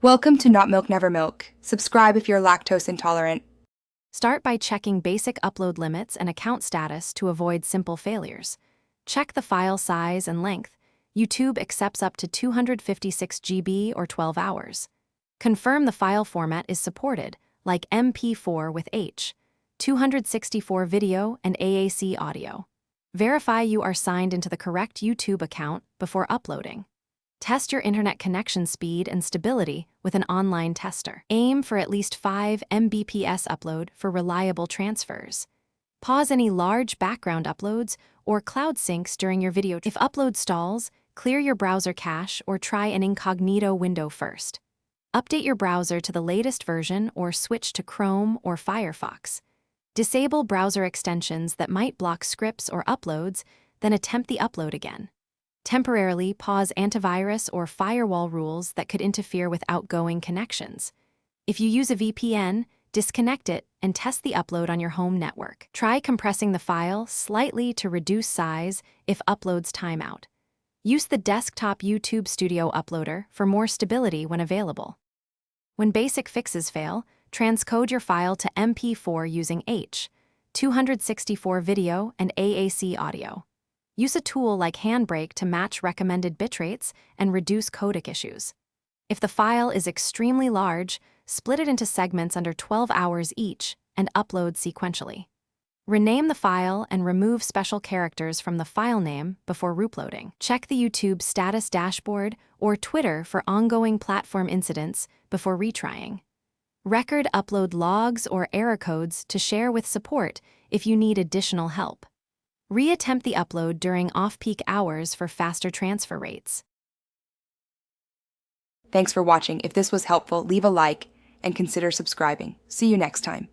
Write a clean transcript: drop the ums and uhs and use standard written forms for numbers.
Welcome to Not Milk Never Milk. Subscribe if you're lactose intolerant. Start by checking basic upload limits and account status to avoid simple failures. Check the file size and length. YouTube accepts up to 256 GB or 12 hours. Confirm the file format is supported, like MP4 with H, 264 video and AAC audio. Verify you are signed into the correct YouTube account before uploading. Test your internet connection speed and stability with an online tester. Aim for at least 5 Mbps upload for reliable transfers. Pause any large background uploads or cloud syncs during your video. If upload stalls, clear your browser cache or try an incognito window first. Update your browser to the latest version or switch to Chrome or Firefox. Disable browser extensions that might block scripts or uploads, then attempt the upload again. Temporarily pause antivirus or firewall rules that could interfere with outgoing connections. If you use a VPN, disconnect it and test the upload on your home network. Try compressing the file slightly to reduce size if uploads time out. Use the desktop YouTube Studio uploader for more stability when available. When basic fixes fail, transcode your file to MP4 using H, 264 video and AAC audio. Use a tool like Handbrake to match recommended bitrates and reduce codec issues. If the file is extremely large, split it into segments under 12 hours each and upload sequentially. Rename the file and remove special characters from the file name before reuploading. Check the YouTube status dashboard or Twitter for ongoing platform incidents before retrying. Record upload logs or error codes to share with support if you need additional help. Reattempt the upload during off-peak hours for faster transfer rates. Thanks for watching. If this was helpful, leave a like and consider subscribing. See you next time.